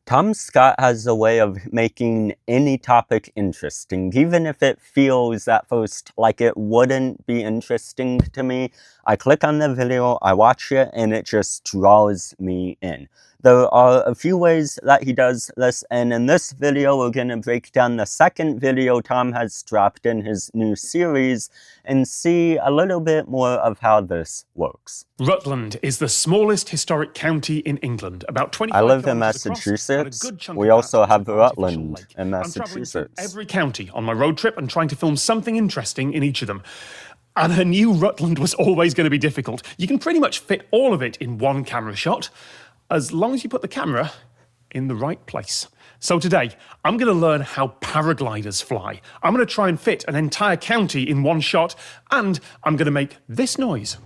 Tom Scott has a way of making any topic interesting, even if it feels at first like it wouldn't be interesting to me. I click on the video, I watch it, and it just draws me in. There are a few ways that he does this, and in this video we're going to break down the second video Tom has dropped in his new series and see a little bit more of how this works. Rutland is the smallest historic county in England, about 25 I live in kilometers across, Massachusetts. and a good chunk We of also that is have an artificial Rutland lake. in I'm travelling through Massachusetts. every county on my road trip and trying to film something interesting in each of them. And I knew Rutland was always going to be difficult. You can pretty much fit all of it in one camera shot, as long as you put the camera in the right place. So today, I'm going to learn how paragliders fly. I'm going to try and fit an entire county in one shot, and I'm going to make this noise.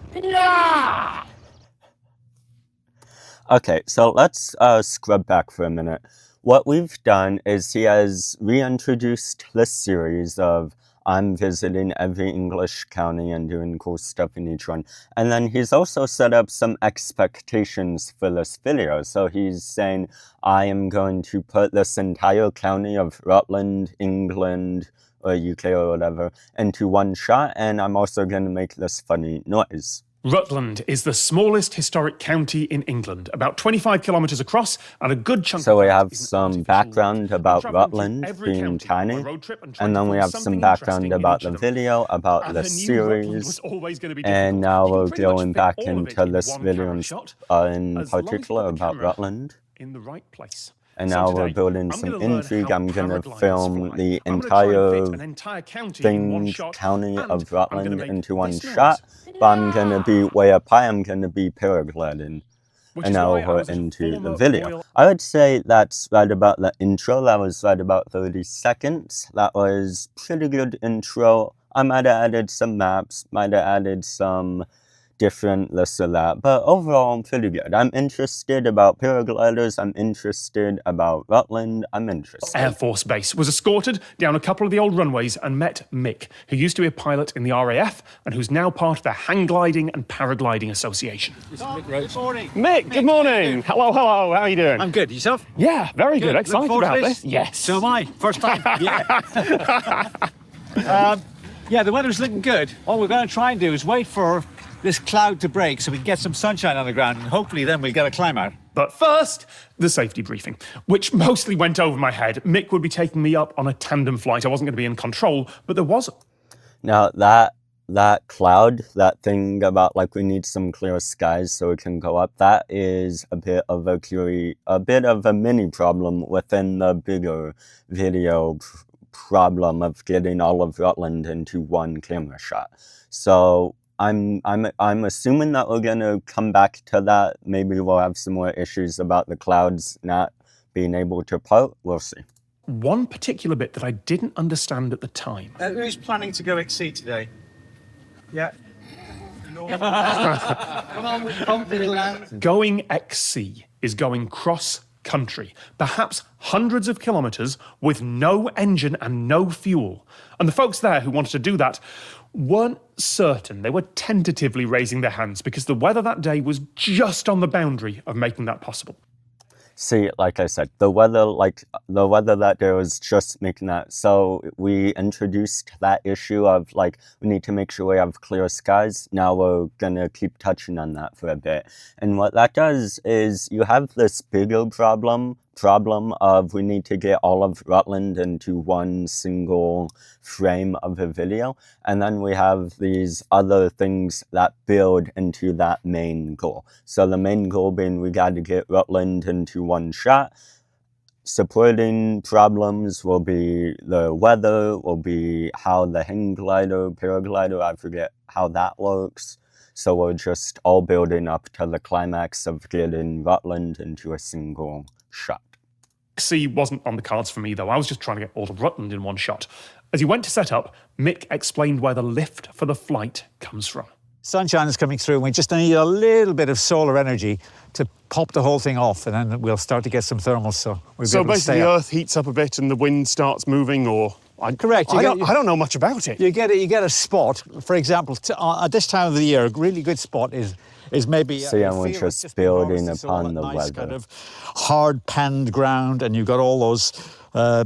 Okay, so let's scrub back for a minute. What we've done is he has reintroduced this series of I'm visiting every English county and doing cool stuff in each one. And then he's also set up some expectations for this video. So he's saying, I am going to put this entire county of Rutland, England, or UK or whatever, into one shot, and I'm also going to make this funny noise. Rutland is the smallest historic county in England, about 25 kilometres across, and a good chunk So of we that have is an some artificial background lake. about I'm travelling through Rutland every being county on my tiny, road trip and trying and to then we film have something some background interesting in about each the of them. video, about And the I knew Rutland was series, always going to be and difficult. now You can we're pretty much going fit back all of it into in this one video camera in shot, in as long as you particular put the about camera Rutland. in the right place. And So now we're today, building I'm some gonna learn intrigue. how I'm going to paragliders film fly. the I'm gonna try and fit entire an entire county in one thing, shot, county and of I'm gonna Rutland make into one this noise. shot, but I'm going to be way up high. I'm going to be paragliding. Which And is now why I we're was at a into the former video. royal... I would say that's right about the intro. That was right about 30 seconds. That was pretty good intro. I might have added some maps, might have added some different this or that, but overall I'm pretty good. I'm interested about paragliders, I'm interested about Rutland, I'm interested. Air Force Base, was escorted down a couple of the old runways and met Mick, who used to be a pilot in the RAF and who's now part of the Hang Gliding and Paragliding Association. Good morning. Mick, good morning. Hello, hello. How are you doing? I'm good. Yourself? Yeah, very good. Excited Look forward about to this. Yes. So am I. First time. Yeah. Yeah, the weather's looking good. What we're going to try and do is wait for this cloud to break so we can get some sunshine on the ground, and hopefully then we'll get a climb out. But first, the safety briefing, which mostly went over my head. Mick would be taking me up on a tandem flight. I wasn't going to be in control, but there was... Now that cloud, that thing about like we need some clear skies so it can go up, that is a bit of a mini problem within the bigger video problem of getting all of Rutland into one camera shot. So I'm assuming that we're gonna come back to that. Maybe we'll have some more issues about the clouds not being able to part. We'll see. One particular bit that I didn't understand at the time. Who's planning to go XC today? Yeah. Come on, with confidence. Going XC is going cross-country, perhaps hundreds of kilometres with no engine and no fuel. And the folks there who wanted to do that weren't certain. They were tentatively raising their hands because the weather that day was just on the boundary of making that possible. See, like I said, the weather that day was just making that. So we introduced that issue of like, we need to make sure we have clear skies. Now we're gonna keep touching on that for a bit. And what that does is you have this bigger problem of we need to get all of Rutland into one single frame of a video. And then we have these other things that build into that main goal. So the main goal being we got to get Rutland into one shot. Supporting problems will be the weather, will be how the hang glider, paraglider, I forget how that works. So we're just all building up to the climax of getting Rutland into a single shot. XC wasn't on the cards for me, though. I was just trying to get all of Rutland in one shot. As he went to set up, Mick explained where the lift for the flight comes from. Sunshine is coming through, and we just need a little bit of solar energy to pop the whole thing off, and then we'll start to get some thermals, so we'll be able to basically stay the up. Earth heats up a bit and the wind starts moving, or... Correct. I don't know much about it. You get a spot, for example, at this time of the year, a really good spot is is maybe See, and we're feel it's just been building harvested, so all upon that the nice weather. kind of hard panned ground, and you've got all those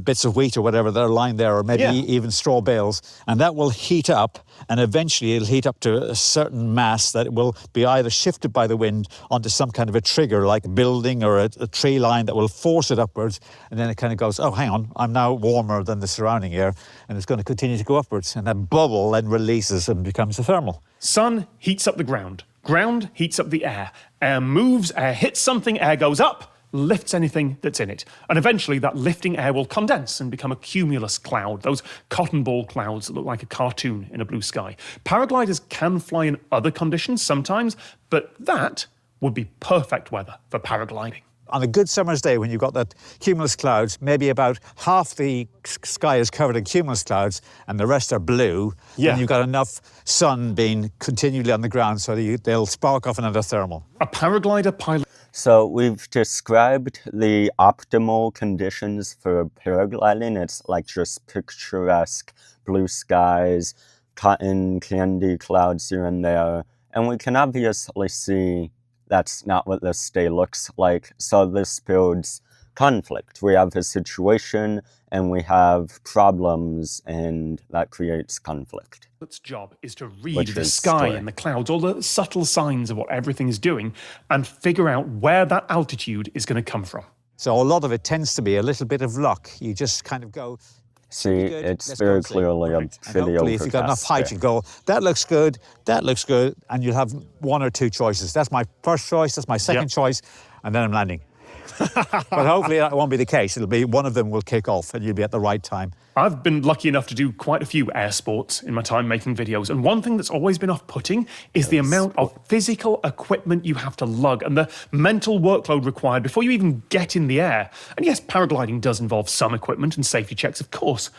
bits of wheat or whatever that are lying there, or maybe Yeah. even straw bales, and that will heat up, and eventually it'll heat up to a certain mass that will be either shifted by the wind onto some kind of a trigger, like a building or a tree line, that will force it upwards, and then it kind of goes, oh, hang on, I'm now warmer than the surrounding air, and it's going to continue to go upwards, and that bubble then releases and becomes a thermal. Sun heats up the ground. Ground heats up the air. Air moves, air hits something, air goes up, lifts anything that's in it. And eventually that lifting air will condense and become a cumulus cloud, those cotton ball clouds that look like a cartoon in a blue sky. Paragliders can fly in other conditions sometimes, but that would be perfect weather for paragliding. On a good summer's day, when you've got that cumulus clouds, maybe about half the sky is covered in cumulus clouds and the rest are blue, Yeah. and you've got enough sun being continually on the ground so that they'll spark off another thermal. A paraglider pilot. So we've described the optimal conditions for paragliding. It's like just picturesque blue skies, cotton candy clouds here and there. And we can obviously see that's not what this day looks like. So this builds conflict. We have a situation and we have problems, and that creates conflict. Pilot's job is to read Which the is sky story. and the clouds, all the subtle signs of what everything is doing, and figure out where that altitude is going to come from. So a lot of it tends to be a little bit of luck. You just kind of go, See, good, it's let's go very and see. clearly a and pretty hopefully if you've got enough overcast height, day. you go, that looks good, and you'll have one or two choices. That's my first choice, that's my second choice, and then I'm landing. But hopefully that won't be the case. It'll be one of them will kick off and you'll be at the right time. I've been lucky enough to do quite a few air sports in my time making videos, and one thing that's always been off-putting is the amount of physical equipment you have to lug and the mental workload required before you even get in the air. And yes, paragliding does involve some equipment and safety checks, of course,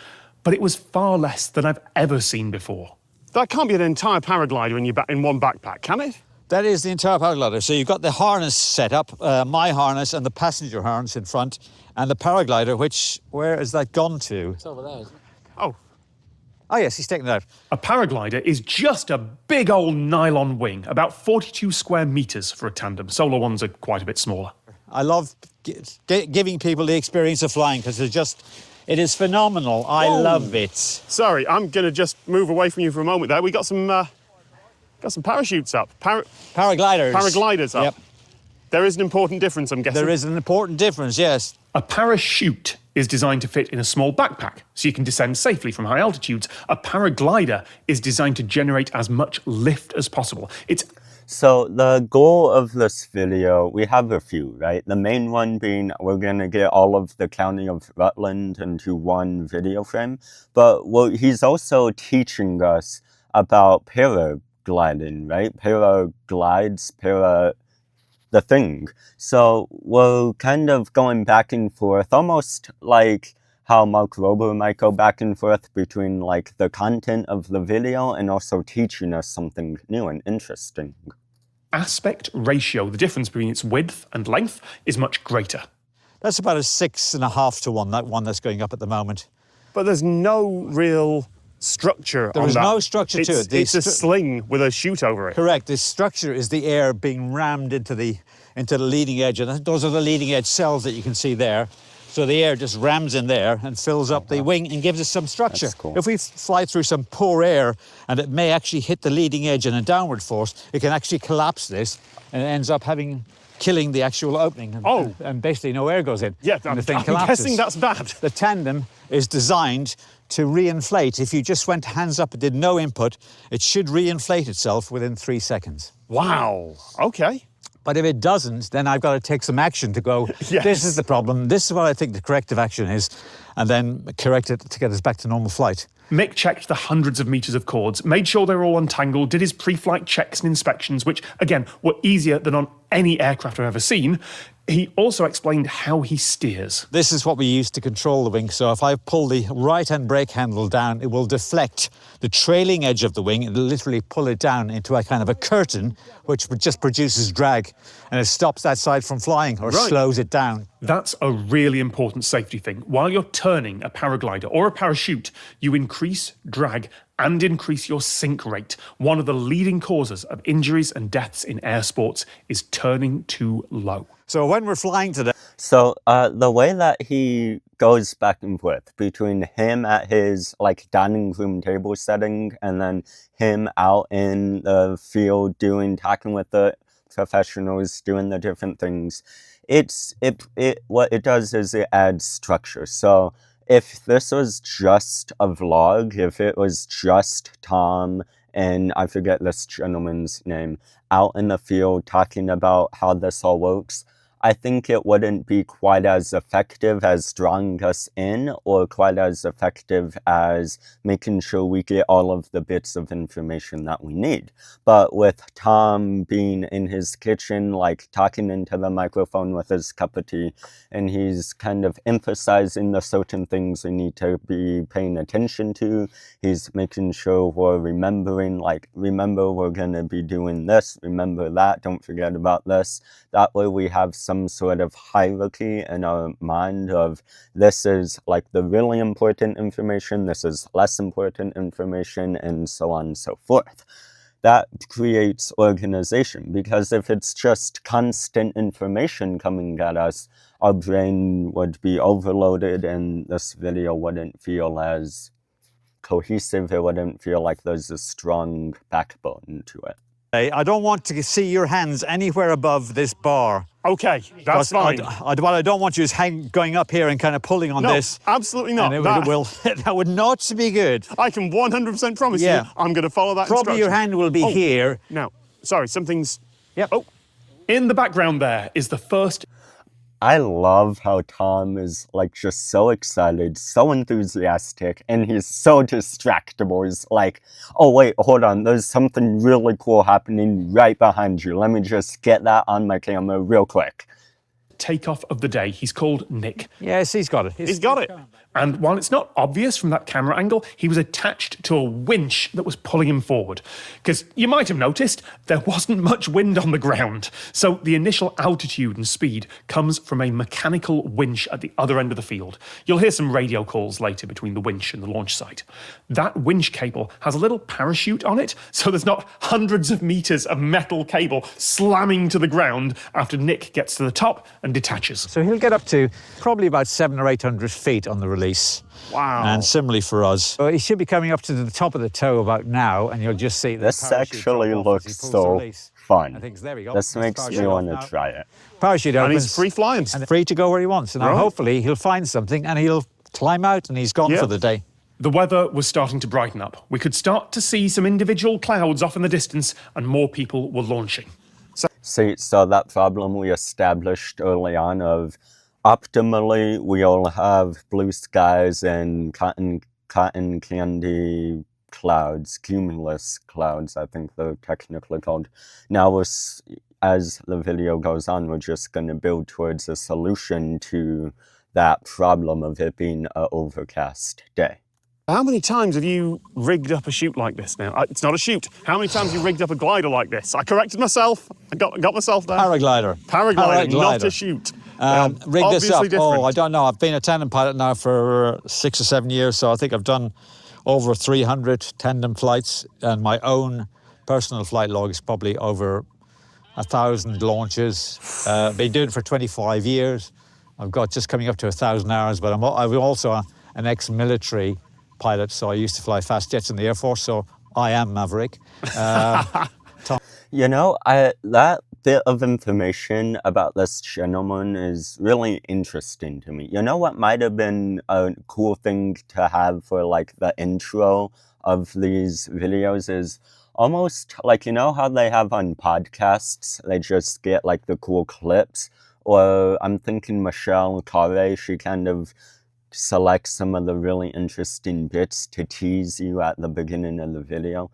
but it was far less than I've ever seen before. That can't be an entire paraglider in one backpack, can it? That is the entire paraglider. So you've got the harness set up, my harness and the passenger harness in front, and the paraglider, where is that gone to? It's over there, isn't it? Oh, Oh yes, he's taken it out. A paraglider is just a big old nylon wing, about 42 square meters for a tandem. Solar ones are quite a bit smaller. I love giving people the experience of flying because it is phenomenal. I love it. sorry, I'm going to just move away from you for a moment there. We got some parachutes up, Paragliders. paragliders up. Yep. There is an important difference, I'm guessing. There is an important difference, yes. A parachute is designed to fit in a small backpack, so you can descend safely from high altitudes. A paraglider is designed to generate as much lift as possible. So the goal of this video, we have a few, right? The main one being we're going to get all of the county of Rutland into one video frame. But he's also teaching us about paragliding, right? Paraglides, the thing. So we're kind of going back and forth, almost like how Mark Rober might go back and forth between like the content of the video and also teaching us something new and interesting. Aspect ratio, the difference between its width and length, is much greater. That's about a 6.5 to 1, that one that's going up at the moment. But there's no real structure There on is that. no structure to it. It's a sling with a chute over it. Correct. The structure is the air being rammed into the leading edge, and those are the leading edge cells that you can see there. So the air just rams in there and fills up the wing and gives us some structure. That's cool. If we fly through some poor air and it may actually hit the leading edge in a downward force, it can actually collapse this and it ends up killing the actual opening. And basically no air goes in. Yeah, and the I'm thing collapses. guessing that's bad. The tandem is designed to reinflate. If you just went hands up and did no input, it should reinflate itself within 3 seconds. Wow. Okay. But if it doesn't, then I've got to take some action to go, Yes. This is the problem, this is what I think the corrective action is, and then correct it to get us back to normal flight. Mick checked the hundreds of meters of cords, made sure they were all untangled, did his pre-flight checks and inspections, which, again, were easier than on any aircraft I've ever seen. He also explained how he steers. This is what we use to control the wing. So if I pull the right-hand brake handle down, it will deflect the trailing edge of the wing and literally pull it down into a kind of a curtain, which just produces drag, and it stops that side from flying or slows it down. That's a really important safety thing. While you're turning a paraglider or a parachute, you increase drag and increase your sink rate. One of the leading causes of injuries and deaths in air sports is turning too low. So when we're flying today, So the way that he goes back and forth between him at his like dining room table setting and then him out in the field talking with the professionals, doing the different things, what it does is it adds structure. So if this was just a vlog, if it was just Tom and I forget this gentleman's name out in the field talking about how this all works, I think it wouldn't be quite as effective as drawing us in or quite as effective as making sure we get all of the bits of information that we need. But with Tom being in his kitchen, like talking into the microphone with his cup of tea, and he's kind of emphasizing the certain things we need to be paying attention to. He's making sure we're remembering, like, remember we're going to be doing this, remember that, don't forget about this. That way we have some sort of hierarchy in our mind of this is like the really important information, this is less important information, and so on and so forth. That creates organization, because if it's just constant information coming at us, our brain would be overloaded and this video wouldn't feel as cohesive, it wouldn't feel like there's a strong backbone to it. I don't want to see your hands anywhere above this bar. Okay, that's fine. What I don't want you is going up here and kind of pulling on this. Absolutely not. And that would not be good. I can 100% promise you I'm going to follow that Probably instruction. your hand will be here. Now, sorry, something's... Yep. Oh, In the background there is the first I love how Tom is like just so excited, so enthusiastic, and he's so distractible. He's like, oh wait, hold on, there's something really cool happening right behind you. Let me just get that on my camera real quick. takeoff of the day. He's called Nick. Yes, he's got it. he's got it. And while it's not obvious from that camera angle, he was attached to a winch that was pulling him forward. Because you might have noticed, there wasn't much wind on the ground. So the initial altitude and speed comes from a mechanical winch at the other end of the field. You'll hear some radio calls later between the winch and the launch site. That winch cable has a little parachute on it, so there's not hundreds of meters of metal cable slamming to the ground after Nick gets to the top and detaches. So he'll get up to probably about 700 or 800 feet on the release. Wow. And similarly for us. So he should be coming up to the top of the toe about now, and you'll just see the This parachute actually drop off as he looks pulls the so release. fun. I think there we go. This makes me Parachute want off to now. try it. Parachute opens. And he's free flying. And free to go where he wants. And now Right. hopefully he'll find something and he'll climb out and he's gone Yeah. for the day. The weather was starting to brighten up. We could start to see some individual clouds off in the distance, and more people were launching. See, so that problem we established early on of optimally we'll have blue skies and cotton candy clouds, cumulus clouds, I think they're technically called. Now, as the video goes on, we're just going to build towards a solution to that problem of it being an overcast day. How many times have you rigged up a chute like this now? It's not a chute. How many times have you rigged up a glider like this? I corrected myself. I got myself there. Paraglider. Paragliding, not a chute. Rig this up. Obviously different. Oh, I don't know. I've been a tandem pilot now for 6 or 7 years, so I think I've done over 300 tandem flights, and my own personal flight log is probably over 1,000 launches. Been doing it for 25 years. I've got just coming up to 1,000 hours, but I'm also an ex-military pilot, so I used to fly fast jets in the Air Force, so I am Maverick. You know, that bit of information about this gentleman is really interesting to me. You know what might have been a cool thing to have for like the intro of these videos is almost like, you know how they have on podcasts, they just get like the cool clips? Or I'm thinking Michelle Carre, she kind of select some of the really interesting bits to tease you at the beginning of the video.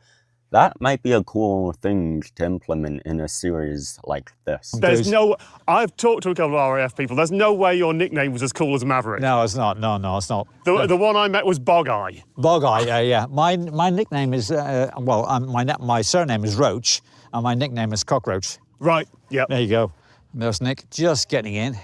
That might be a cool thing to implement in a series like this. I've talked to a couple of RAF people. There's no way your nickname was as cool as Maverick. No, it's not. No, it's not. The one I met was Bog Eye. Bog Eye, yeah. My nickname is, my surname is Roach, and my nickname is Cockroach. Right, yep. There you go. There's Nick, just getting in.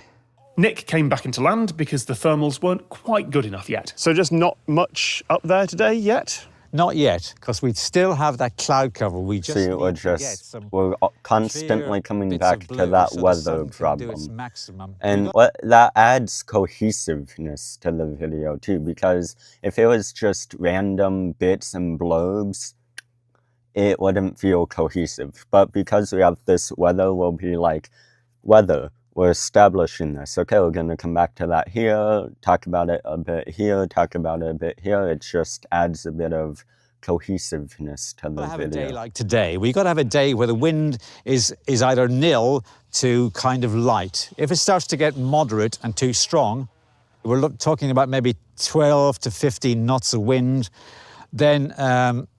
Nick came back into land because the thermals weren't quite good enough yet. So just not much up there today yet? Not yet, because we still have that cloud cover. We just See, need we're to get just some we're constantly clear coming bits back of to blue that so the weather sun can do its problem. maximum. And what that adds cohesiveness to the video too, because if it was just random bits and blobs, it wouldn't feel cohesive. But because we have this weather, we'll be like, weather, we're establishing this. Okay, we're gonna come back to that here, talk about it a bit here, talk about it a bit here. It just adds a bit of cohesiveness to the Have video. a day like today. We've got to have a day where the wind is either nil to kind of light. If it starts to get moderate and too strong, we're talking about maybe 12 to 15 knots of wind, then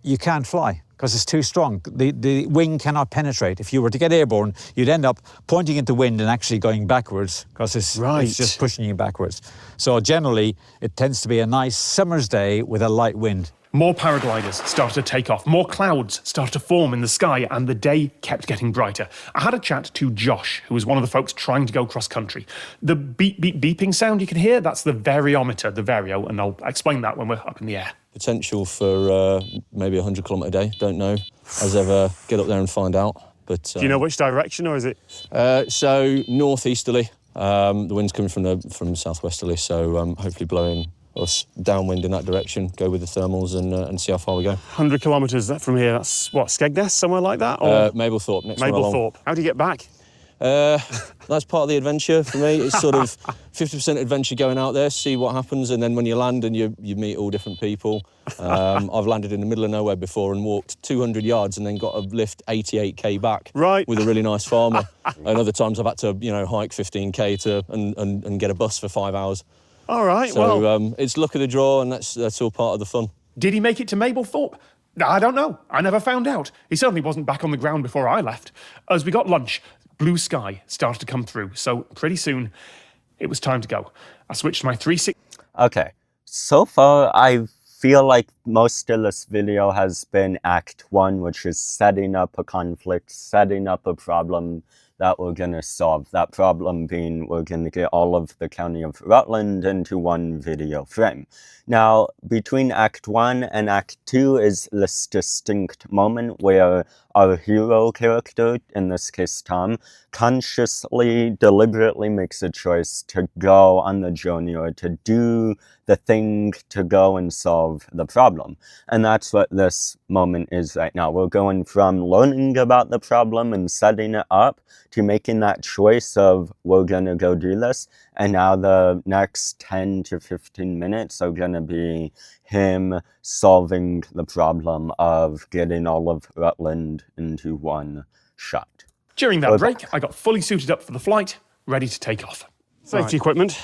you can't fly because it's too strong. The wing cannot penetrate. If you were to get airborne, you'd end up pointing at the wind and actually going backwards because it's just pushing you backwards. So generally, it tends to be a nice summer's day with a light wind. More paragliders started to take off, more clouds started to form in the sky, and the day kept getting brighter. I had a chat to Josh, who was one of the folks trying to go cross-country. The beep, beep, beeping sound you can hear, that's the variometer, the vario, and I'll explain that when we're up in the air. Potential for maybe 100 km a day, don't know. As ever, get up there and find out. But do you know which direction, or is it? So northeasterly. The wind's coming from southwesterly, so hopefully blowing us downwind in that direction. Go with the thermals and see how far we go. 100 kilometres from here. That's what, Skegness, somewhere like that? Or Mablethorpe. Next one along. Mablethorpe. How do you get back? That's part of the adventure for me. It's sort of 50% adventure going out there, see what happens, and then when you land and you meet all different people. I've landed in the middle of nowhere before and walked 200 yards and then got a lift 88k back with a really nice farmer. And other times I've had to, hike 15k and get a bus for 5 hours. All right, so, it's luck of the draw, and that's all part of the fun. Did he make it to Mablethorpe? I don't know. I never found out. He certainly wasn't back on the ground before I left. As we got lunch, blue sky started to come through, so pretty soon it was time to go. I switched my 360. Okay, so far I feel like most of this video has been Act 1, which is setting up a conflict, setting up a problem that we're going to solve. That problem being we're going to get all of the county of Rutland into one video frame. Now, between Act 1 and Act 2 is this distinct moment where our hero character, in this case Tom, consciously, deliberately makes a choice to go on the journey or to do the thing to go and solve the problem. And that's what this moment is right now. We're going from learning about the problem and setting it up to making that choice of we're gonna go do this. And now the next 10 to 15 minutes are gonna be him solving the problem of getting all of Rutland into one shot. During that break, I got fully suited up for the flight, ready to take off. Safety equipment,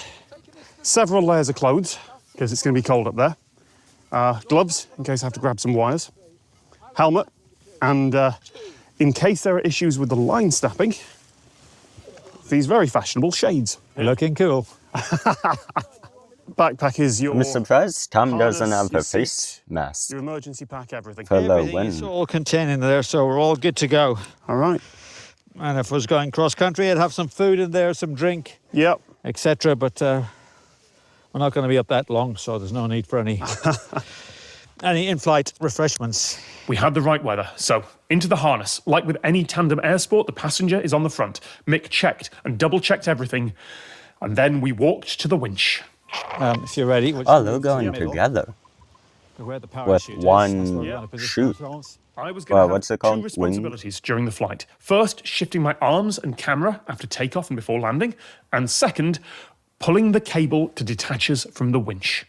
several layers of clothes, because it's going to be cold up there. Gloves, in case I have to grab some wires. Helmet, and in case there are issues with the line snapping, these very fashionable shades. Looking cool. Backpack is your... I'm surprised Tom doesn't harness, have your a seat, face mask your emergency pack, everything. for the Everything is wind. all contained in there, so we're all good to go. All right. And if I was going cross-country, I'd have some food in there, some drink, Yep. etc. But we're not going to be up that long, so there's no need for any in-flight refreshments. We had the right weather, so into the harness. Like with any tandem air sport, the passenger is on the front. Mick checked and double-checked everything, and then we walked to the winch. If you're ready. Oh, they're going together Where the with parachute is, one that's where we're gonna position shoot. ourselves. I was going to what's it have called? two responsibilities during the flight. First, shifting my arms and camera after takeoff and before landing. And second, pulling the cable to detach us from the winch.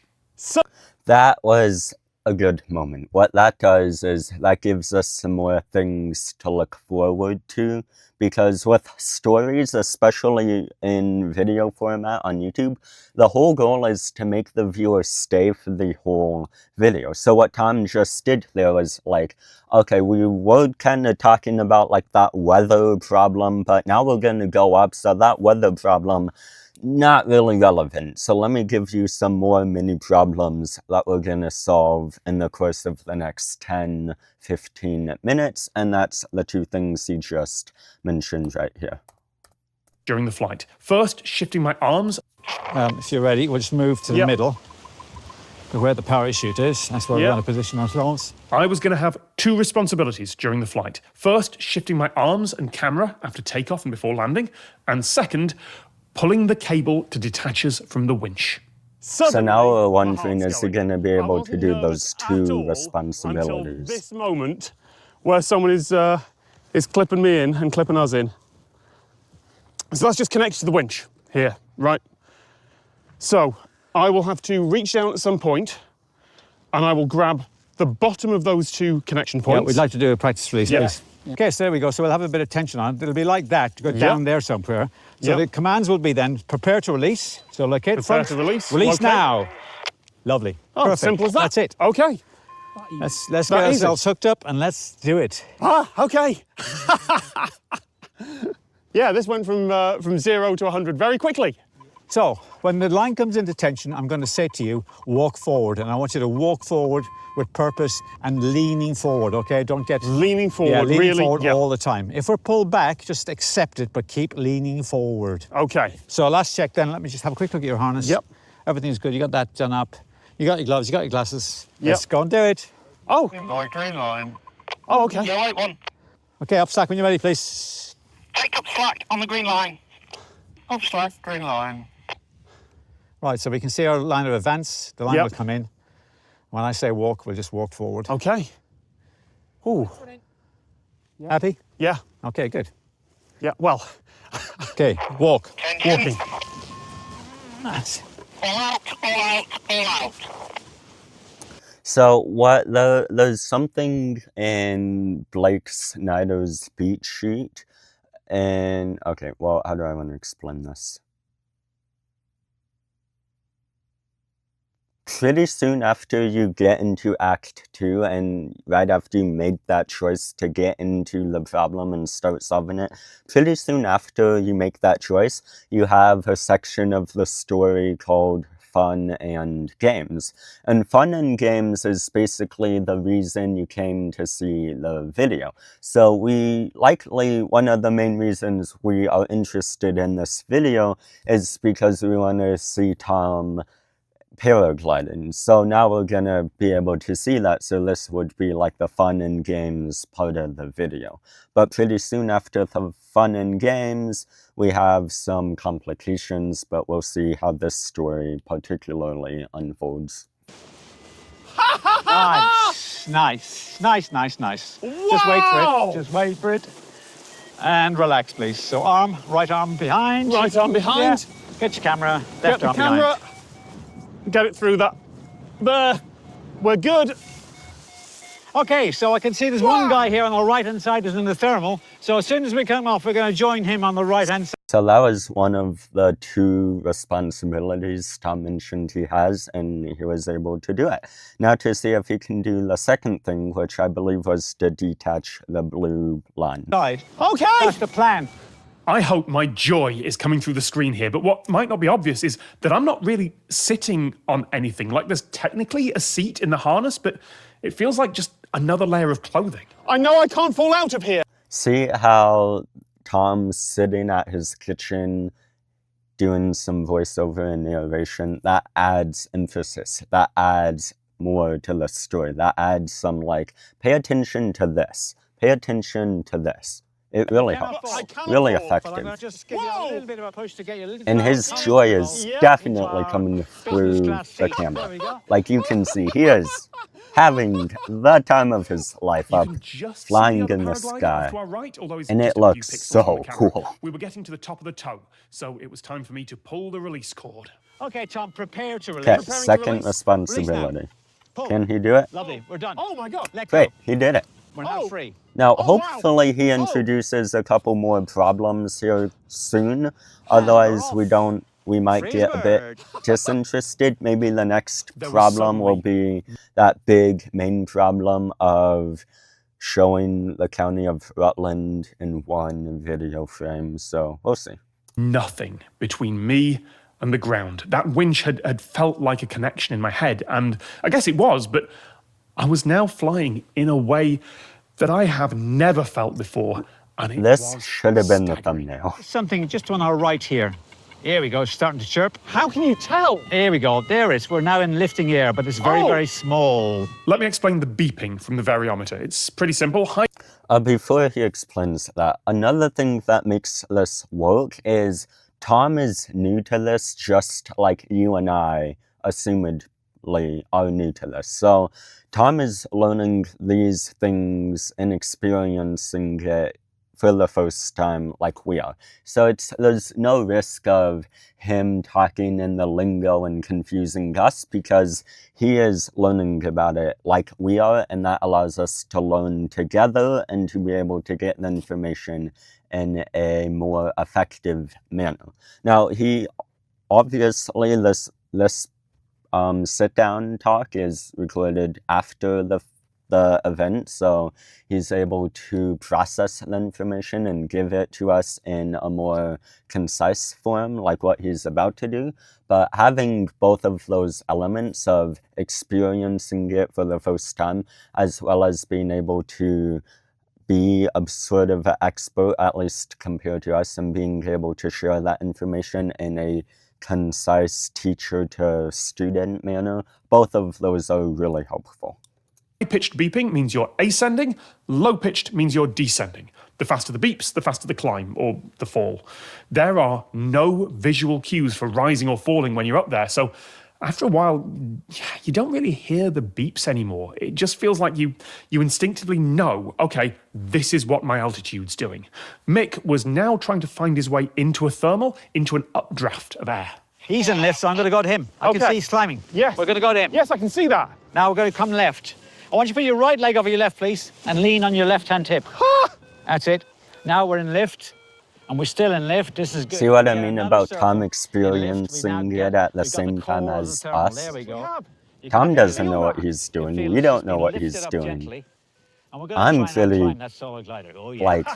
That was a good moment. What that does is that gives us some more things to look forward to, because with stories, especially in video format on YouTube, the whole goal is to make the viewer stay for the whole video. So what Tom just did there was like, okay, we were kind of talking about like that weather problem, but now we're going to go up, so that weather problem not really relevant. So let me give you some more mini problems that we're going to solve in the course of the next 10, 15 minutes. And that's the two things he just mentioned right here. During the flight. First, shifting my arms. If you're ready, we'll just move to the middle. where the parachute is. That's where we Yeah. want to position ourselves. I was going to have two responsibilities during the flight. First, shifting my arms and camera after takeoff and before landing. And second, pulling the cable to detach us from the winch. So now we're wondering, heart's is he going. going to be I able to wasn't do nervous those at two all responsibilities? Until this moment where someone is clipping me in and clipping us in. So that's just connected to the winch here, right? So I will have to reach down at some point and I will grab the bottom of those two connection points. Yeah, we'd like to do a practice release, Yeah. please. Okay, so there we go. So we'll have a bit of tension on it. It'll be like that, to go down there somewhere. So Yep. the commands will be then, prepare to release. So like it, Prepare front, to release. Release Okay. now. Lovely. Oh, Perfect. simple as that. That's it. Okay. Let's That get easy. ourselves hooked up and let's do it. Ah, okay. Yeah, this went from 0 to 100 very quickly. So when the line comes into tension, I'm going to say to you, walk forward. And I want you to walk forward with purpose and leaning forward, okay? Don't get... Leaning forward, yeah, leaning really. forward yeah. all the time. If we're pulled back, just accept it, but keep leaning forward. Okay. So last check then, let me just have a quick look at your harness. Yep. Everything's good, you got that done up. You got your gloves, you got your glasses. Yep. Let's go and do it. Oh. My green line. Oh, okay. The white one. Okay, up slack when you're ready, please. Take up slack on the green line. Up slack, green line. Right, so we can see our line of advance. The line Yep. will come in. When I say walk, we'll just walk forward. Okay. Ooh. Happy? Yeah. Okay, good. Yeah. Well, Okay, walk. Tension. walking. Nice. All out, all out, all out. So there's something in Blake Snyder's beat sheet, and okay, well, how do I want to explain this? Pretty soon after you get into Act 2, and right after you made that choice to get into the problem and start solving it, pretty soon after you make that choice, you have a section of the story called Fun and Games. And Fun and Games is basically the reason you came to see the video. So one of the main reasons we are interested in this video is because we want to see Tom paragliding. So now we're gonna be able to see that. So this would be like the fun and games part of the video. But pretty soon after the fun and games, we have some complications, but we'll see how this story particularly unfolds. Nice, nice, nice, nice, nice. Just wait for Wow! it, just wait for it. And relax, please. So right arm behind. Right arm behind. Yeah. Get your camera, Get left the arm camera. behind. Get it through that. There. We're good. Okay, so I can see there's one guy here on the right-hand side who's in the thermal. So as soon as we come off, we're going to join him on the right-hand side. So that was one of the two responsibilities Tom mentioned he has, and he was able to do it. Now to see if he can do the second thing, which I believe was to detach the blue line. Okay. Okay. That's the plan. I hope my joy is coming through the screen here, but what might not be obvious is that I'm not really sitting on anything. Like there's technically a seat in the harness, but it feels like just another layer of clothing. I know I can't fall out of here. See how Tom's sitting at his kitchen doing some voiceover and narration? That adds emphasis. That adds more to the story. That adds some like, pay attention to this. Pay attention to this. It really helps. I can't Really fall, But I'm going to effective. just give you a little bit of a push to get you a little And bit his more joy is comfortable. Yeah. definitely coming through Business class the seat. camera. There we go. Like you can see, he is having the time of his life You up, can just see flying the in the paraglider sky. off to our right, although it's And just it a few looks pixels so on the camera. cool. We were getting to the top of the toe, so it was time for me to pull the release cord. Okay, Tom, prepare to release. Okay, Preparing to second release. responsibility. Pull. Can he do it? Lovely, we're done. Oh my God. Let Great, go. he did it. We're now Oh. free. Now, Oh, wow. hopefully he introduces a couple more problems here soon. Otherwise, we might Free get a bit bird. disinterested. Maybe the next There was problem will suddenly- be that big main problem of showing the county of Rutland in one video frame. So we'll see. Nothing between me and the ground. That winch had felt like a connection in my head, and I guess it was, but I was now flying in a way that I have never felt before. And it This was should have been the staggering. thumbnail. Something just on our right here. Here we go, it's starting to chirp. How can you tell? Here we go, there it is. We're now in lifting air, but it's very, very small. Let me explain the beeping from the variometer. It's pretty simple. Before he explains that, another thing that makes this work is Tom is new to this, just like you and I, assumedly, are new to this. So Tom is learning these things and experiencing it for the first time like we are. So there's no risk of him talking in the lingo and confusing us because he is learning about it like we are, and that allows us to learn together and to be able to get the information in a more effective manner. Now, he obviously, this sit-down talk is recorded after the event, so he's able to process the information and give it to us in a more concise form, like what he's about to do. But having both of those elements of experiencing it for the first time, as well as being able to be a sort of expert, at least compared to us, and being able to share that information in a concise teacher-to-student manner, both of those are really helpful. High-pitched beeping means you're ascending, low-pitched means you're descending. The faster the beeps, the faster the climb, or the fall. There are no visual cues for rising or falling when you're up there, so after a while, you don't really hear the beeps anymore. It just feels like you instinctively know, okay, this is what my altitude's doing. Mick was now trying to find his way into a thermal, into an updraft of air. He's in lift, so I'm going to go to him. I can see he's climbing. Yes. We're going to go to him. Yes, I can see that. Now we're going to come left. I want you to put your right leg over your left, please, and lean on your left-hand hip. That's it. Now we're in lift, and we're still in lift. This is good. See what I mean about Tom experiencing it at the same time as us? There we go. Tom doesn't know what he's doing. We don't know what he's doing. I'm really, like,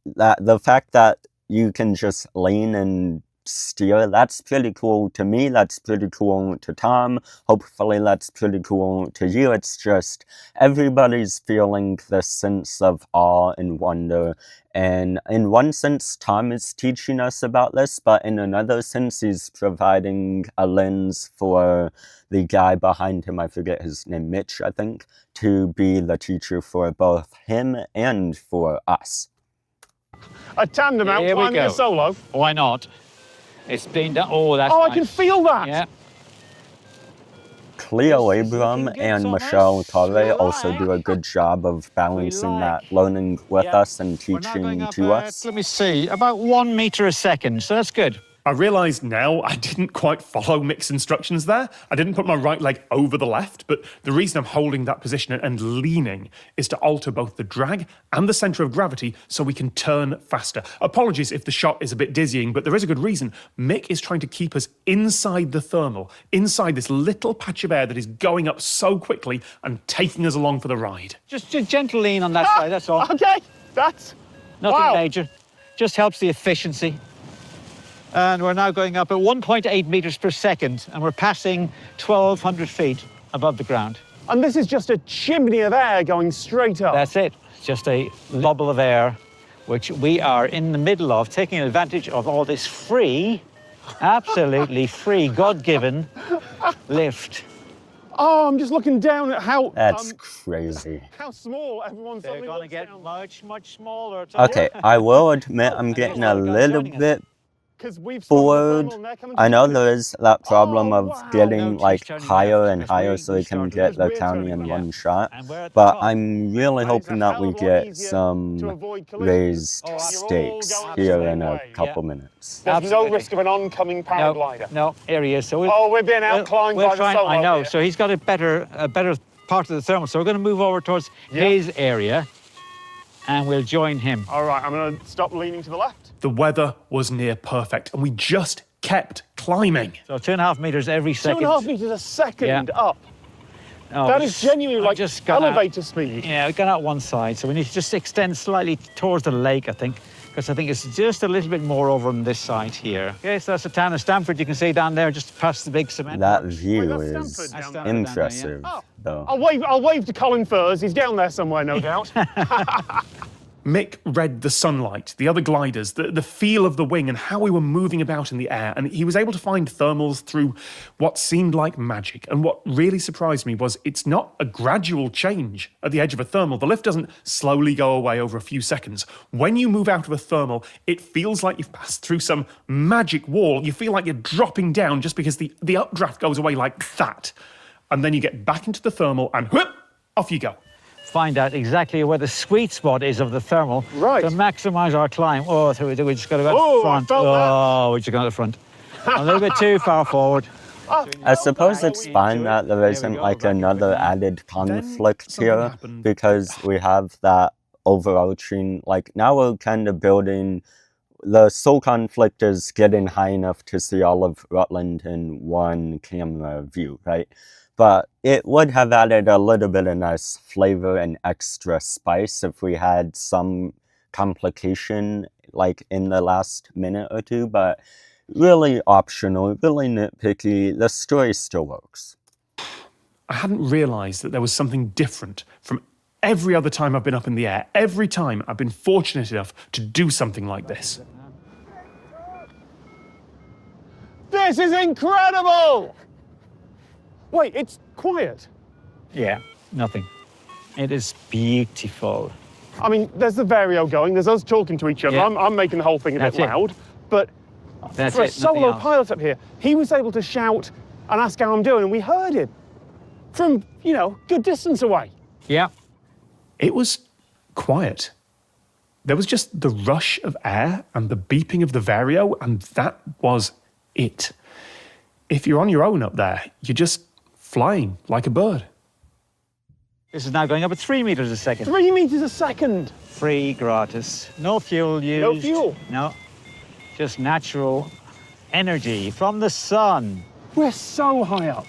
the fact that you can just lean and steer, that's pretty cool to me, that's pretty cool to Tom, hopefully that's pretty cool to you. It's just everybody's feeling this sense of awe and wonder, and in one sense Tom is teaching us about this, but in another sense he's providing a lens for the guy behind him, I forget his name, Mitch I think, to be the teacher for both him and for us. A tandem out climbing a solo. Why not? It's been done. Oh, that's I nice. can feel that. Yeah. Cleo Abram and Michelle Torre also do a good job of balancing that learning with us and teaching to us. Let me see, about 1 meter a second, so that's good. I realise now I didn't quite follow Mick's instructions there. I didn't put my right leg over the left, but the reason I'm holding that position and leaning is to alter both the drag and the centre of gravity so we can turn faster. Apologies if the shot is a bit dizzying, but there is a good reason. Mick is trying to keep us inside the thermal, inside this little patch of air that is going up so quickly and taking us along for the ride. Just a gentle lean on that side, that's all. Okay, that's... Nothing major. Just helps the efficiency. And we're now going up at 1.8 meters per second, and we're passing 1,200 feet above the ground. And this is just a chimney of air going straight up. That's it. It's just a bubble of air, which we are in the middle of, taking advantage of all this free, absolutely free, God-given lift. Oh, I'm just looking down at how... That's crazy. How small everyone's They're going to get much, much smaller. Okay, I will admit I'm getting a little bit bored. I know there is that problem of getting like higher and higher so we can get the county in one shot, but I'm really hoping that we get some raised stakes here in a couple minutes. There's no risk of an oncoming paraglider. No, here he is. So we're being outclimbed by the solo. I know, here. so he's got a better part of the thermal, so we're going to move over towards his area and we'll join him. All right, I'm going to stop leaning to the left. The weather was near perfect, and we just kept climbing. So 2.5 meters every second. 2.5 meters a second up. No, that is genuinely like just elevator speed. Yeah, we've gone out one side, so we need to just extend slightly towards the lake, I think, because I think it's just a little bit more over on this side here. Okay, so that's the town of Stamford. You can see down there, just past the big cement. That view is impressive, though. I'll wave to Colin Furs. He's down there somewhere, no doubt. Mick read the sunlight, the other gliders, the feel of the wing and how we were moving about in the air, and he was able to find thermals through what seemed like magic. And what really surprised me was it's not a gradual change at the edge of a thermal. The lift doesn't slowly go away over a few seconds. When you move out of a thermal, it feels like you've passed through some magic wall. You feel like you're dropping down just because the updraft goes away like that. And then you get back into the thermal and whoop, off you go. Find out exactly where the sweet spot is of the thermal Right. to maximise our climb. Oh, so we just got to go Oh, to the front. I felt that. We just got to the front. A little bit too far forward. I suppose it's fine that there There we isn't go, like right another quickly. added conflict something here happened. because we have that overarching, like now we're kind of building, the sole conflict is getting high enough to see all of Rutland in one camera view, right? But it would have added a little bit of nice flavor and extra spice if we had some complication like in the last minute or two, but really optional, really nitpicky. The story still works. I hadn't realised that there was something different from every other time I've been up in the air. Every time I've been fortunate enough to do something like this. This is incredible! Wait, it's quiet. Yeah, nothing. It is beautiful. I mean, there's the Vario going, there's us talking to each other. Yeah. I'm making the whole thing a bit That's it. loud. But That's for a it, nothing solo else. pilot up here, he was able to shout and ask how I'm doing, and we heard him from, you know, good distance away. Yeah. It was quiet. There was just the rush of air and the beeping of the Vario, and that was it. If you're on your own up there, you're just flying like a bird. This is now going up at 3 meters a second. 3 meters a second. Free, gratis. No fuel used. No fuel. No. Just natural energy from the sun. We're so high up.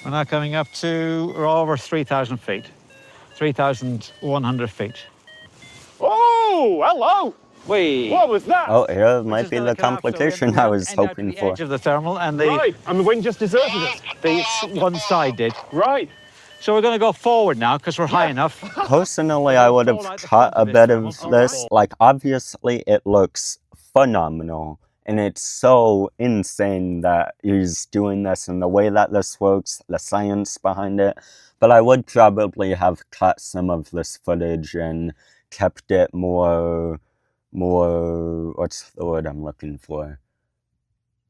We're now coming up to over 3,000 feet. 3,100 feet. Oh, hello. Wait. What was that? Oh, here might be the complication I was hoping the for. edge of the thermal, and the Right, and the wind just deserted us. one side did. Right. So we're going to go forward now because we're high enough. Personally, I would have cut a bit of this. Like, obviously, it looks phenomenal. And it's so insane that he's doing this and the way that this works, the science behind it. But I would probably have cut some of this footage and kept it more, what's the word I'm looking for?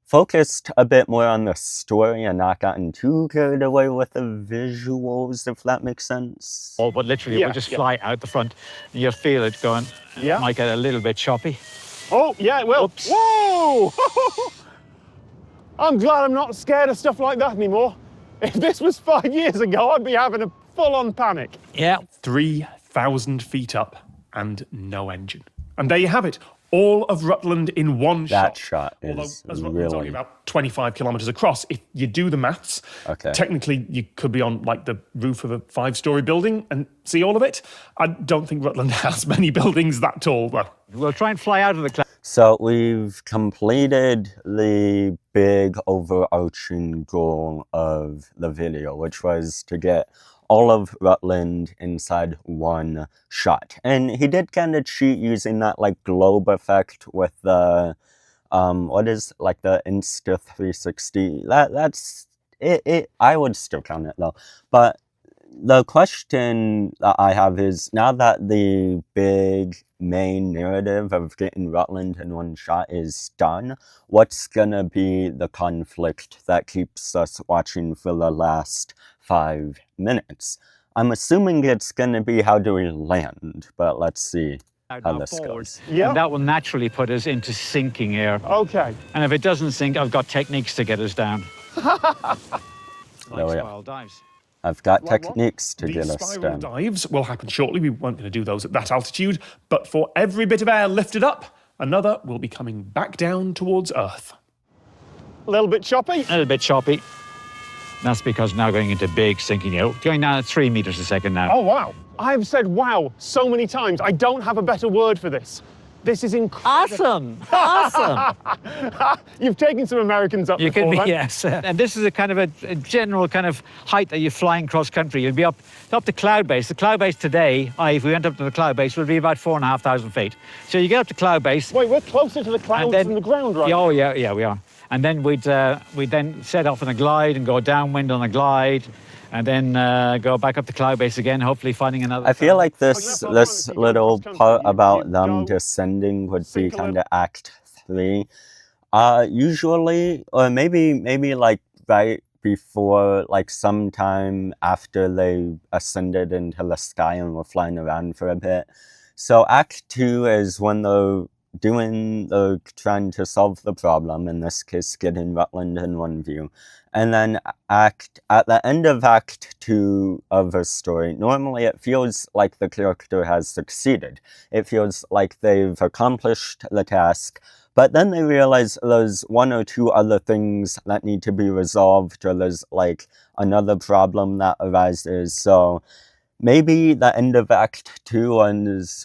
Focused a bit more on the story and not gotten too carried away with the visuals, if that makes sense. Oh, but literally, Yeah, we'll just yeah. fly out the front and you'll feel it going. Yeah. It might get a little bit choppy. Oh, yeah, it will. Oops. Whoa! I'm glad I'm not scared of stuff like that anymore. If this was 5 years ago, I'd be having a full-on panic. Yeah. 3,000 feet up and no engine. And there you have it. All of Rutland in one That shot. shot Although, is as Rutland's only really... about 25 kilometres across, if you do the maths, Okay. technically you could be on like the roof of a 5-story building and see all of it. I don't think Rutland has many buildings that tall, though. We'll try and fly out of the cloud. So we've completed the big overarching goal of the video, which was to get all of Rutland inside one shot. And he did kind of cheat using that like globe effect with the, what is like the Insta 360. That's it. I would still count it though. But the question that I have is, now that the big main narrative of getting Rutland in one shot is done, what's gonna be the conflict that keeps us watching for the last 5 minutes? I'm assuming it's gonna be how do we land, but let's see how Now this forward. goes. Yeah. And that will naturally put us into sinking air. Okay. And if it doesn't sink, I've got techniques to get us down. There we are. spiral dives. I've got What? techniques to The get us spiral done. dives will happen shortly. We weren't going to do those at that altitude. But for every bit of air lifted up, another will be coming back down towards Earth. A little bit choppy. A little bit choppy. That's because now going into big sinking air. Going down at 3 meters a second now. Oh, wow. I've said wow so many times. I don't have a better word for this. This is incredible. Awesome! You've taken some Americans up You before, can be, right? yes. And this is a kind of a general kind of height that you're flying cross country. You'd be up to cloud base. The cloud base today, if we went up to the cloud base, would be about 4,500 feet. So you get up to cloud base. Wait, we're closer to the clouds than the ground, right? Oh, yeah, we are. And then we'd then set off on a glide and go downwind on a glide, and then go back up to cloud base again, hopefully finding another. I feel like this little part about them descending would be kind of Act 3. Usually, or maybe like right before, like sometime after they ascended into the sky and were flying around for a bit. So Act 2 is when they're trying to solve the problem, in this case getting Rutland in one view. And then at the end of Act 2 of a story, normally it feels like the character has succeeded. It feels like they've accomplished the task, but then they realize there's one or two other things that need to be resolved, or there's like another problem that arises. So maybe the end of Act 2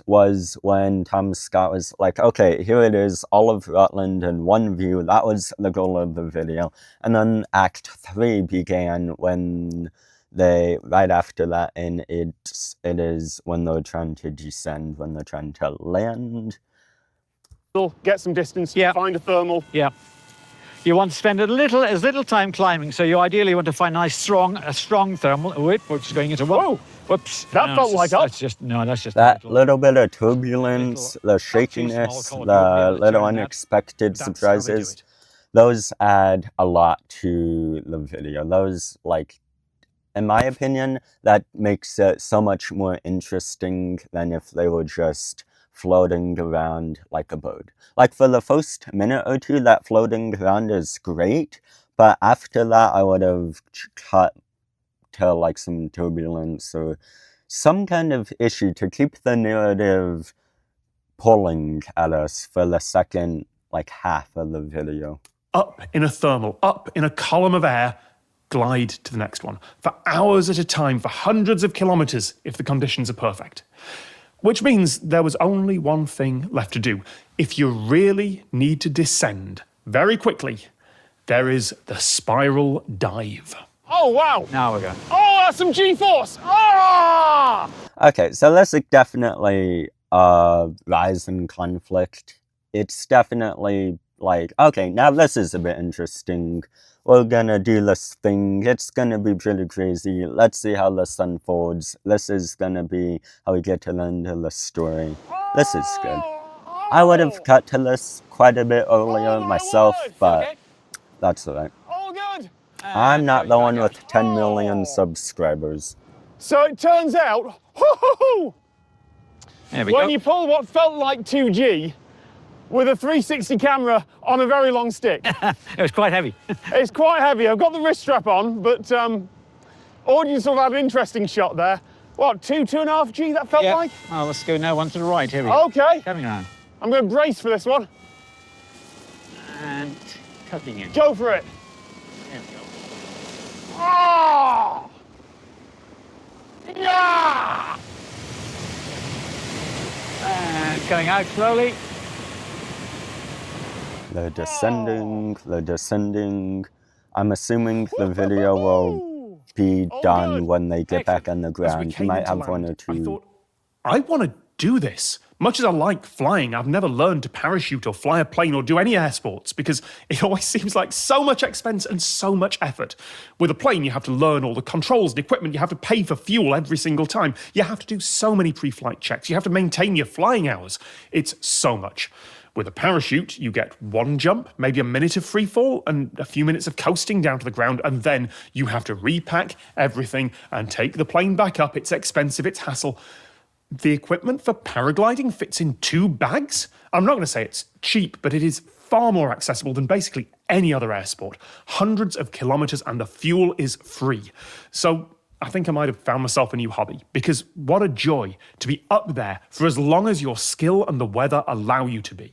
was when Tom Scott was like, okay, here it is, all of Rutland in one view. That was the goal of the video. And then Act 3 began when right after that, and it is when they're trying to descend, when they're trying to land. Get some distance, Yeah. find a thermal. Yeah. You want to spend as little time climbing, so you ideally want to find a strong thermal. Which is going into Whoa! Whoops. That felt like up. That's just that little bit of turbulence, the shakiness, the little unexpected surprises, those add a lot to the video. Those, like, in my opinion, that makes it so much more interesting than if they were just floating around like a bird. Like for the first minute or two, that floating around is great, but after that I would have cut to like some turbulence or some kind of issue to keep the narrative pulling at us for the second like half of the video. Up in a thermal, up in a column of air, glide to the next one for hours at a time, for hundreds of kilometers if the conditions are perfect. Which means there was only one thing left to do. If you really need to descend very quickly, there is the spiral dive. Oh, wow. Now we're going. Oh, that's some G-force. Ah! Okay, so this is definitely a rise in conflict. It's definitely like, okay, now this is a bit interesting. We're gonna do this thing. It's gonna be pretty crazy. Let's see how this unfolds. This is gonna be how we get to the end of the story. This is good. I would have cut to this quite a bit earlier myself, but that's alright. Oh, good. I'm not the one with 10 million subscribers. So it turns out, There we when go. you pull what felt like 2G with a 360 camera on a very long stick. It was quite heavy. It's quite heavy. I've got the wrist strap on, but audience will have an interesting shot there. What, 2.5 G that felt like? Oh, let's go now one to the right. Here we go. Okay. Coming around. I'm going to brace for this one. And cutting in. Go for it. There we go. Ah! Yeah! And coming out slowly. They're descending. I'm assuming the video will be done when they get back on the As we ground. You came might into have land, one or I two. thought, I want to do this. Much as I like flying, I've never learned to parachute or fly a plane or do any air sports because it always seems like so much expense and so much effort. With a plane, you have to learn all the controls and equipment. You have to pay for fuel every single time. You have to do so many pre-flight checks. You have to maintain your flying hours. It's so much. With a parachute, you get one jump, maybe a minute of free fall, and a few minutes of coasting down to the ground, and then you have to repack everything and take the plane back up. It's expensive, it's hassle. The equipment for paragliding fits in 2 bags. I'm not going to say it's cheap, but it is far more accessible than basically any other air sport. Hundreds of kilometers and the fuel is free. So I think I might have found myself a new hobby, because what a joy to be up there for as long as your skill and the weather allow you to be.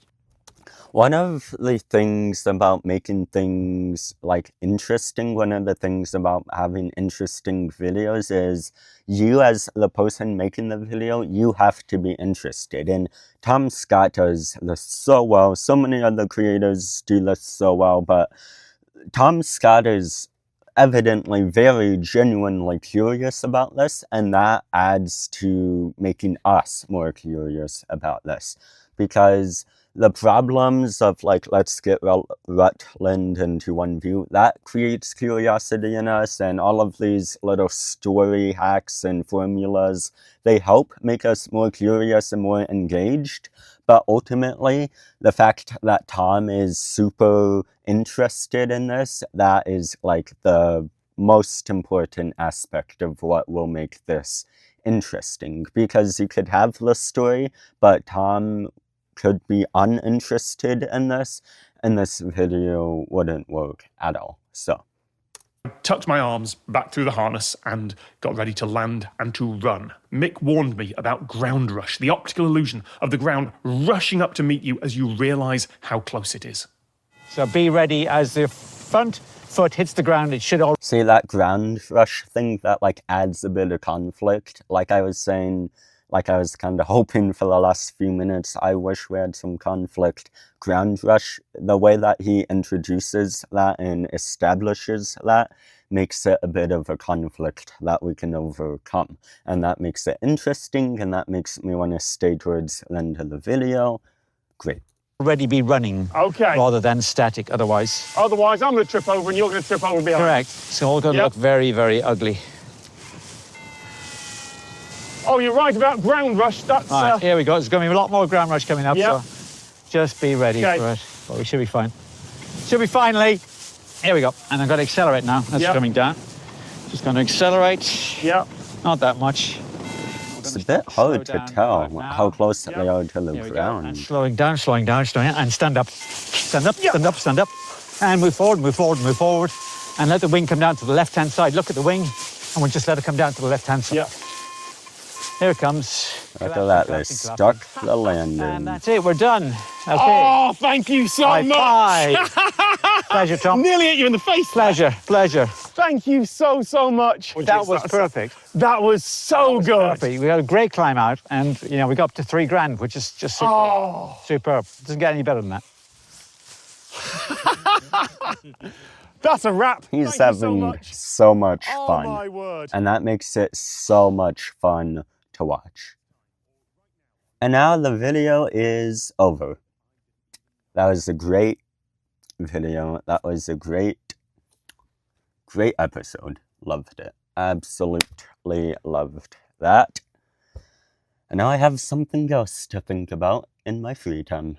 One of the things about making things like interesting, one of the things about having interesting videos is you as the person making the video, you have to be interested. And Tom Scott does this so well. So many other creators do this so well, but Tom Scott is evidently very genuinely curious about this, and that adds to making us more curious about this. Because the problems of, like, let's get Rutland into one view, that creates curiosity in us, and all of these little story hacks and formulas, they help make us more curious and more engaged. But ultimately, the fact that Tom is super interested in this, that is like the most important aspect of what will make this interesting. Because you could have the story, but Tom could be uninterested in this, and this video wouldn't work at all. So Tucked my arms back through the harness and got ready to land and to run. Mick warned me about ground rush, the optical illusion of the ground rushing up to meet you as you realise how close it is. So be ready as the front foot hits the ground. It should all... see that ground rush thing, that like adds a bit of conflict. Like I was saying, like I was kind of hoping for the last few minutes, I wish we had some conflict. Ground rush, the way that he introduces that and establishes that makes it a bit of a conflict that we can overcome. And that makes it interesting, and that makes me want to stay towards the end of the video. Great. already be running Okay. rather than static otherwise. Otherwise, I'm going to trip over and you're going to trip over behind. Correct. It's all going to Yep. look very, very ugly. Oh, you're right about ground rush. That's... All right, here we go. There's going to be a lot more ground rush coming up, Yep. so just be ready Okay. for it. But we should be fine. Should be fine, Lee. Here we go. And I'm going to accelerate now. That's Yep. coming down. Just going to accelerate. Yeah. Not that much. It's a bit hard to down tell right now. how close they Yep. are to the Here we go. ground. And slowing down, slowing down, slowing down. And stand up. Stand up, Yep. stand up, stand up. And move forward, move forward, move forward. And let the wing come down to the left-hand side. Look at the wing. And we'll just let it come down to the left-hand side. Yeah. Here it comes. Look at that, they Clapping, stuck clapping. the And landing. that's it, we're done. Okay. Oh, thank you so High much. five. Pleasure, Tom. Nearly hit you in the face. Pleasure, pleasure. Thank you so, so much. That was perfect. That was so good. Perfect. We had a great climb out, and you know we got up to $3,000, which is just superb. Oh. Superb. Doesn't get any better than that. That's a wrap. He's Thank you so having much. so much Oh, fun. my word. And that makes it so much fun to watch. And now the video is over. That was a great video. That was a great episode. Loved it. Absolutely loved that. And now I have something else to think about in my free time.